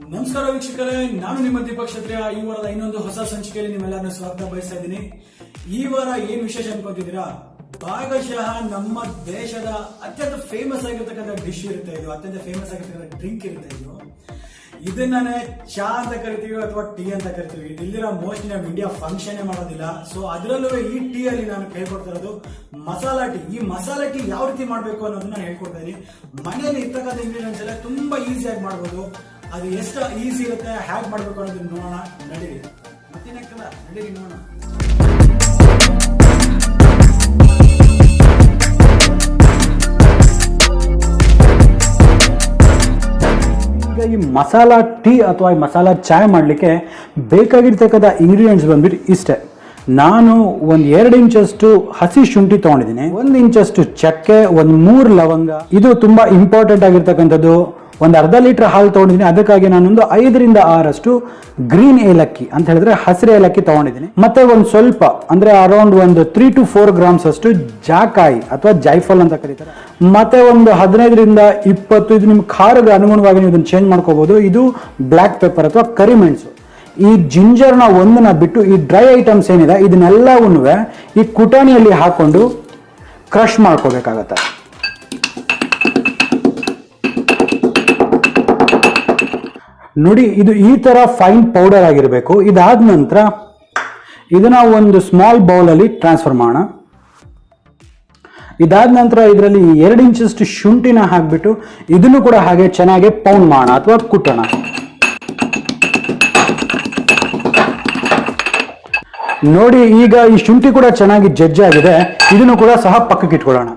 ನಮಸ್ಕಾರ ವೀಕ್ಷಕರೇ, ನಾನು ನಿಮ್ಮ ದೀಪಕ್ ಕ್ಷತ್ರಿಯ. ಈ ವಾರದ ಇನ್ನೊಂದು ಹೊಸ ಸಂಚಿಕೆಯಲ್ಲಿ ನಿಮ್ಮೆಲ್ಲರನ್ನು ಸ್ವಾಗತ ಬಯಸ್ತಾ ಇದ್ದೀನಿ. ಈ ವಾರ ಏನ್ ವಿಶೇಷ ಅನ್ಕೋತಿದ್ದೀರಾ? ಭಾಗಶಃ ನಮ್ಮ ದೇಶದ ಅತ್ಯಂತ ಫೇಮಸ್ ಆಗಿರ್ತಕ್ಕಂಥ ಡಿಶ್ ಇರುತ್ತೆ ಇದು, ಅತ್ಯಂತ ಫೇಮಸ್ ಆಗಿರ್ತಕ್ಕಂಥ ಡ್ರಿಂಕ್ ಇರುತ್ತೆ ಇದು. ಇದನ್ನೇ ಚಾ ಅಂತ ಕರಿತೀವಿ ಅಥವಾ ಟೀ ಅಂತ ಕರಿತೀವಿ. ಇಲ್ಲಿರೋ ಮೋಸ್ಟ್ಲಿ ನಾವು ಇಂಡಿಯಾ ಫಂಕ್ಷನ್ ಮಾಡೋದಿಲ್ಲ. ಸೊ ಅದರಲ್ಲೂ ಈ ಟೀ ಅಲ್ಲಿ ನಾನು ಹೇಳ್ಕೊಡ್ತಾ ಇರೋದು ಮಸಾಲಾ ಟೀ. ಈ ಮಸಾಲಾ ಟೀ ಯಾವ ರೀತಿ ಮಾಡಬೇಕು ಅನ್ನೋದನ್ನ ನಾನು ಹೇಳ್ಕೊಡ್ತಾ ಇದ್ದೀನಿ. ಮನೆಯಲ್ಲಿ ಇರ್ತಕ್ಕಂಥ ಇಂಗ್ರೀಡಿಯೆಂಟ್ಸ್ ಎಲ್ಲ ತುಂಬಾ ಈಸಿಯಾಗಿ ಮಾಡ್ಬೋದು. ಅದು ಎಷ್ಟು ಈಸಿ ಇರುತ್ತೆ, ಹ್ಯಾಕ್ ಮಾಡಬೇಕು ಅನ್ನೋದನ್ನ ನೋಡೋಣ. ನಡೀರಿ, ಮತ್ತೇನಕ್ಕಲ್ಲ, ನಡೀರಿ ನೋಡೋಣ. ಈಗ ಈ ಮಸಾಲಾ ಟೀ ಅಥವಾ ಈ ಮಸಾಲಾ ಚಾಯ್ ಮಾಡಲಿಕ್ಕೆ ಬೇಕಾಗಿರ್ತಕ್ಕಂಥ ಇಂಗ್ರೀಡಿಯೆಂಟ್ಸ್ ಬಂದ್ಬಿಟ್ಟು ಇಷ್ಟೇ. ನಾನು ಒಂದು 2 ಇಂಚಷ್ಟು ಹಸಿ ಶುಂಠಿ ತೊಗೊಂಡಿದ್ದೀನಿ, 1 ಇಂಚಷ್ಟು ಚಕ್ಕೆ, 3 ಲವಂಗ. ಇದು ತುಂಬಾ ಇಂಪಾರ್ಟೆಂಟ್ ಆಗಿರ್ತಕ್ಕಂಥದ್ದು. ಒಂದು ಅರ್ಧ ಲೀಟರ್ ಹಾಲು ತೊಗೊಂಡಿದ್ದೀನಿ. ಅದಕ್ಕಾಗಿ ನಾನೊಂದು 5 ರಿಂದ 6 ಗ್ರೀನ್ ಏಲಕ್ಕಿ ಅಂತ ಹೇಳಿದ್ರೆ ಹಸಿರು ಏಲಕ್ಕಿ ತೊಗೊಂಡಿದ್ದೀನಿ. ಮತ್ತೆ ಒಂದು ಸ್ವಲ್ಪ ಅಂದ್ರೆ ಅರೌಂಡ್ ಒಂದು 3 to 4 ಗ್ರಾಮ್ಸ್ ಅಷ್ಟು ಜಾಕಾಯಿ ಅಥವಾ ಜೈಫಲ್ ಅಂತ ಕರೀತಾರೆ. ಮತ್ತೆ ಒಂದು 15 ರಿಂದ 20, ಇದು ನಿಮ್ಮ ಖಾರದ ಅನುಗುಣವಾಗಿ ನೀವು ಇದನ್ನು ಚೇಂಜ್ ಮಾಡ್ಕೋಬಹುದು. ಇದು ಬ್ಲ್ಯಾಕ್ ಪೆಪ್ಪರ್ ಅಥವಾ ಕರಿಮೆಣಸು. ಈ ಜಿಂಜರ್ನ ಒಂದನ್ನ ಬಿಟ್ಟು ಈ ಡ್ರೈ ಐಟಮ್ಸ್ ಏನಿದೆ ಇದನ್ನೆಲ್ಲವನ್ನೂ ಈ ಕುಟಾಣಿಯಲ್ಲಿ ಹಾಕೊಂಡು ಕ್ರಶ್ ಮಾಡ್ಕೋಬೇಕಾಗತ್ತೆ. ನೋಡಿ, ಇದು ಈ ತರ ಫೈನ್ ಪೌಡರ್ ಆಗಿರಬೇಕು. ಇದಾದ ನಂತರ ಇದನ್ನ ಒಂದು ಸ್ಮಾಲ್ ಬೌಲ್ ಅಲ್ಲಿ ಟ್ರಾನ್ಸ್ಫರ್ ಮಾಡೋಣ. ಇದಾದ ನಂತರ ಇದರಲ್ಲಿ 2 ಇಂಚಷ್ಟು ಶುಂಠಿನ ಹಾಕ್ಬಿಟ್ಟು ಇದನ್ನು ಕೂಡ ಹಾಗೆ ಚೆನ್ನಾಗಿ ಪೌಂಡ್ ಮಾಡೋಣ ಅಥವಾ ಕುಟ್ಟೋಣ. ನೋಡಿ, ಈಗ ಈ ಶುಂಠಿ ಕೂಡ ಚೆನ್ನಾಗಿ ಜಜ್ಜಾಗಿದೆ. ಇದನ್ನು ಕೂಡ ಸಹ ಪಕ್ಕಕ್ಕೆ ಇಟ್ಕೊಳ್ಳೋಣ.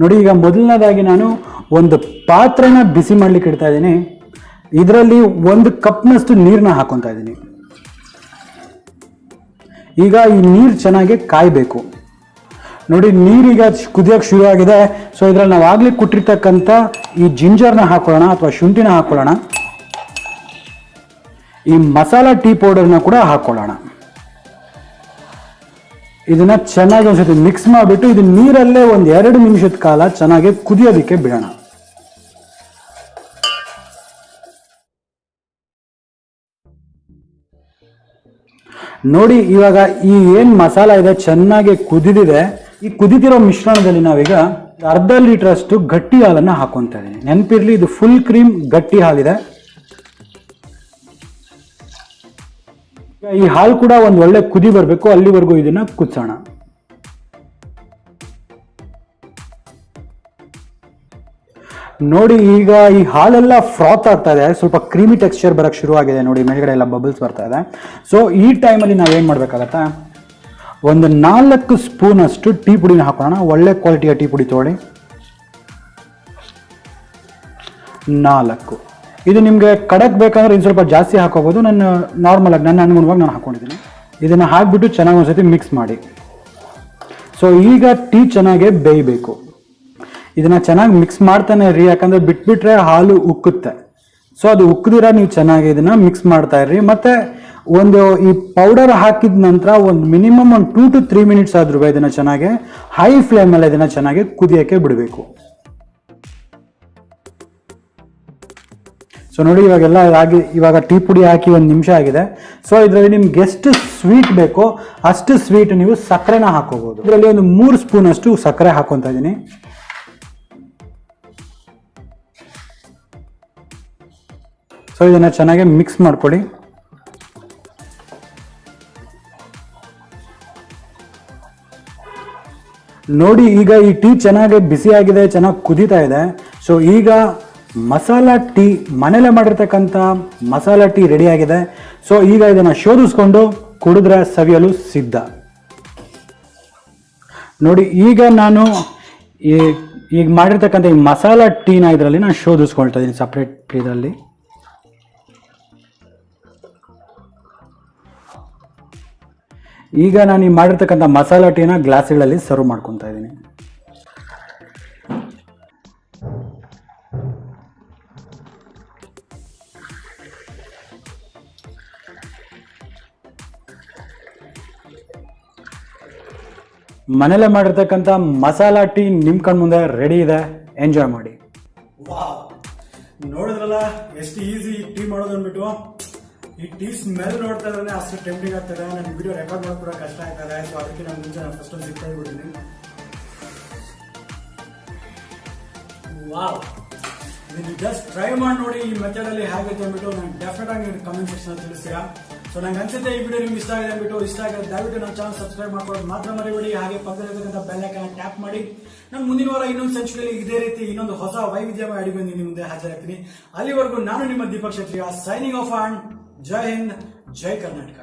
ನೋಡಿ, ಈಗ ಮೊದಲನೇದಾಗಿ ನಾನು ಒಂದು ಪಾತ್ರೆನ ಬಿಸಿ ಮಾಡ್ಲಿಕ್ಕೆ ಇಡ್ತಾ ಇದ್ದೀನಿ. ಇದರಲ್ಲಿ 1 ಕಪ್ನಷ್ಟು ನೀರನ್ನ ಹಾಕೊತಾ ಇದ್ದೀನಿ. ಈಗ ಈ ನೀರು ಚೆನ್ನಾಗಿ ಕಾಯಬೇಕು. ನೋಡಿ, ನೀರೀಗ ಕುದಿಯೋಕೆ ಶುರು ಆಗಿದೆ. ಸೊ ಇದರಲ್ಲಿ ನಾವು ಆಗ್ಲೇ ಕುಟ್ಟಿರ್ತಕ್ಕಂಥ ಈ ಜಿಂಜರ್ನ ಹಾಕೊಳ್ಳೋಣ ಅಥವಾ ಶುಂಠಿನ ಹಾಕೊಳ್ಳೋಣ. ಈ ಮಸಾಲಾ ಟೀ ಪೌಡರ್ನ ಕೂಡ ಹಾಕೊಳ್ಳೋಣ. ಇದನ್ನ ಚೆನ್ನಾಗಿ ಒಂದ್ಸತಿ ಮಿಕ್ಸ್ ಮಾಡಿಬಿಟ್ಟು ಇದು ನೀರಲ್ಲೇ ಒಂದು 2 ನಿಮಿಷದ ಕಾಲ ಚೆನ್ನಾಗಿ ಕುದಿಯೋದಕ್ಕೆ ಬಿಡೋಣ. ನೋಡಿ, ಇವಾಗ ಈ ಏನ್ ಮಸಾಲ ಇದೆ ಚೆನ್ನಾಗಿ ಕುದಿದಿದೆ. ಈ ಕುದಿತಿರೋ ಮಿಶ್ರಣದಲ್ಲಿ ನಾವೀಗ ಅರ್ಧ ಲೀಟರ್ ಅಷ್ಟು ಗಟ್ಟಿ ಹಾಲನ್ನ ಹಾಕೊಂತ ಇದ್ದೀನಿ. ನೆನಪಿರ್ಲಿ, ಇದು ಫುಲ್ ಕ್ರೀಮ್ ಗಟ್ಟಿ ಹಾಲಿದೆ. ಈ ಹಾಲು ಕೂಡ ಒಂದು ಒಳ್ಳೆ ಕುದಿ ಬರಬೇಕು, ಅಲ್ಲಿವರೆಗೂ ಇದನ್ನ ಕುದಿಸೋಣ. ನೋಡಿ, ಈಗ ಈ ಹಾಲೆಲ್ಲ ಫ್ರಾತ್ ಆಗ್ತಾ ಇದೆ, ಸ್ವಲ್ಪ ಕ್ರೀಮಿ ಟೆಕ್ಸ್ಚರ್ ಬರಕ್ಕೆ ಶುರು ಆಗಿದೆ. ನೋಡಿ, ಮೇಲ್ಗಡೆ ಎಲ್ಲ ಬಬಲ್ಸ್ ಬರ್ತಾ ಇದೆ. ಸೊ ಈ ಟೈಮಲ್ಲಿ ನಾವೇನು ಮಾಡಬೇಕಾಗತ್ತಾ, ಒಂದು 4 ಸ್ಪೂನ್ ಅಷ್ಟು ಟೀ ಪುಡಿನ ಹಾಕೋಣ. ಒಳ್ಳೆ ಕ್ವಾಲಿಟಿಯ ಟೀ ಪುಡಿ ತೊಗೊಳ್ಳಿ. 4. ಇದು ನಿಮಗೆ ಕಡಕ್ ಬೇಕಂದ್ರೆ ಇನ್ನು ಸ್ವಲ್ಪ ಜಾಸ್ತಿ ಹಾಕೋಬಹುದು. ನಾನು ನಾರ್ಮಲ್ ಆಗಿ ನನ್ನ ಅನುಗುಣವಾಗಿ ನಾನು ಹಾಕೊಂಡಿದ್ದೀನಿ. ಇದನ್ನು ಹಾಕ್ಬಿಟ್ಟು ಚೆನ್ನಾಗಿ ಒಂದ್ಸತಿ ಮಿಕ್ಸ್ ಮಾಡಿ. ಸೊ ಈಗ ಟೀ ಚೆನ್ನಾಗಿ ಬೇಯಬೇಕು. ಇದನ್ನ ಚೆನ್ನಾಗಿ ಮಿಕ್ಸ್ ಮಾಡ್ತಾನೆ ಇರ್ರಿ, ಯಾಕಂದ್ರೆ ಬಿಟ್ಬಿಟ್ರೆ ಹಾಲು ಉಕ್ಕುತ್ತೆ. ಸೊ ಅದು ಉಕ್ಕದಿರ ನೀವು ಚೆನ್ನಾಗಿ ಇದನ್ನ ಮಿಕ್ಸ್ ಮಾಡ್ತಾ ಇರ್ರಿ. ಮತ್ತೆ ಒಂದು ಈ ಪೌಡರ್ ಹಾಕಿದ ನಂತರ ಒಂದು ಮಿನಿಮಮ್ ಒಂದು 2 to 3 ಮಿನಿಟ್ಸ್ ಆದ್ರೂ ಇದನ್ನ ಚೆನ್ನಾಗಿ ಹೈ ಫ್ಲೇಮ್ ಅಲ್ಲಿ ಇದನ್ನ ಚೆನ್ನಾಗಿ ಕುದಿಯಕ್ಕೆ ಬಿಡಬೇಕು. ಸೊ ನೋಡಿ, ಇವಾಗೆಲ್ಲ ಆಗಿ ಇವಾಗ ಟೀ ಪುಡಿ ಹಾಕಿ 1 ನಿಮಿಷ ಆಗಿದೆ. ಸೊ ಇದರಲ್ಲಿ ನಿಮ್ಗೆ ಎಷ್ಟು ಸ್ವೀಟ್ ಬೇಕೋ ಅಷ್ಟು ಸ್ವೀಟ್ ನೀವು ಸಕ್ಕರೆನ ಹಾಕೋಬಹುದು. ಇದರಲ್ಲಿ ಒಂದು 3 ಸ್ಪೂನ್ ಅಷ್ಟು ಸಕ್ಕರೆ ಹಾಕೊಂತ ಇದ್ದೀನಿ. ಸೊ ಇದನ್ನ ಚೆನ್ನಾಗಿ ಮಿಕ್ಸ್ ಮಾಡ್ಕೊಳ್ಳಿ. ನೋಡಿ, ಈಗ ಈ ಟೀ ಚೆನ್ನಾಗಿ ಬಿಸಿ ಆಗಿದೆ, ಚೆನ್ನಾಗಿ ಕುದೀತಾ ಇದೆ. ಸೊ ಈಗ ಮಸಾಲಾ ಟೀ, ಮನೇಲೆ ಮಾಡಿರ್ತಕ್ಕಂಥ ಮಸಾಲಾ ಟೀ ರೆಡಿ ಆಗಿದೆ. ಸೊ ಈಗ ಇದನ್ನ ಶೋಧಿಸ್ಕೊಂಡು ಕುಡಿದ್ರೆ ಸವಿಯಲು ಸಿದ್ಧ. ನೋಡಿ, ಈಗ ನಾನು ಈಗ ಮಾಡಿರ್ತಕ್ಕಂಥ ಈ ಮಸಾಲಾ ಟೀನ ಇದರಲ್ಲಿ ನಾನು ಶೋಧಿಸ್ಕೊಳ್ತಾ ಇದ್ದೀನಿ ಸಪ್ರೇಟ್ ಇದರಲ್ಲಿ. ಈಗ ನಾನು ಈ ಮಾಡಿರ್ತಕ್ಕಂಥ ಮಸಾಲಾ ಟೀನ ಗ್ಲಾಸ್ಗಳಲ್ಲಿ ಸರ್ವ್ ಮಾಡ್ಕೊತಾ ಇದ್ದೀನಿ. ಮನೇಲೆ ಮಾಡಿರ್ತಕ್ಕಂಥ ಮಸಾಲಾ ಟೀ ನಿಮ್ಮ ಕಣ್ಮುಂದೆ ರೆಡಿ ಇದೆ. ಎಂಜಾಯ್ ಮಾಡಿ. ನೋಡಿದ್ರಲ್ಲ ನೋಡಿದ್ರಲ್ಲ ಎಷ್ಟು ಈಸಿ ಟೀ ಮಾಡೋದು ಅಂದ್ಬಿಟ್ಟು. ಈ ಟೀ ಸ್ಮೆಲ್ ನೋಡ್ತಾ ಇದ್ರೆ ಅಷ್ಟು ಟೆಂಪ್ಟಿಂಗ್ ಆಗ್ತದೆ. ನನ್ನ ವಿಡಿಯೋ ರೆಕಾರ್ಡ್ ಮಾಡೋಕೆ ಕೂಡ ಕಷ್ಟ ಆಗ್ತದೆ. ಸೊ ಅದಕ್ಕೆ ನಾನು ಮುಂಚೆ ಫಸ್ಟ್ ಒಂದು ಸಿಗ್ತಾ ಇದ್ಬಿಡ್ತೀನಿ. ವಾವ್, ನೀವು ಜಸ್ಟ್ ಟ್ರೈ ಮಾಡಿ ನೋಡಿ ಈ ಮೆಥಡ್ ಅಲ್ಲಿ ಹೇಗೆ ಅಂದ್ಬಿಟ್ಟು ನಾನು ಡೆಫಿನೆಟ್ ಆಗಿ ನೀವು ಕಮೆಂಟ್ ಸೆಕ್ಷನ್ ತಿಳಿಸ್ತೀರಾ. ಸೊ ನಂಗೆ ಅನ್ಸುತ್ತೆ ಈ ವಿಡಿಯೋ ನಿಮ್ಗೆ ಇಷ್ಟ ಆಗಿದೆ ಅಂದ್ಬಿಟ್ಟು. ಇಷ್ಟ ಆಗಿದೆ ದಯವಿಟ್ಟು ನನ್ನ ಚಾನಲ್ ಸಬ್ಸ್ಕ್ರೈಬ್ ಮಾಡ್ಕೊಳ್ಳೋದು ಮಾತ್ರ ಮರಿಬೇಡಿ. ಹಾಗೆ ಪಕ್ಕದಲ್ಲಿರ್ತಕ್ಕಂಥ ಬೆಲ್ ಐಕಾನ್ ಟ್ಯಾಪ್ ಮಾಡಿ. ನಾನು ಮುಂದಿನ ವಾರ ಇನ್ನೊಂದು ಸಂಚಿಕೆಯಲ್ಲಿ ಇದೇ ರೀತಿ ಇನ್ನೊಂದು ಹೊಸ ವೈವಿಧ್ಯಮಯ ಅಡಿಗೆ ನಿಮ್ಮ ಮುಂದೆ ಹಾಜರಾಗ್ತೀನಿ. ಅಲ್ಲಿವರೆಗೂ ನಾನು ನಿಮ್ಮ Deepak Kshatriya signing off and Jai Hind, Jai Karnataka.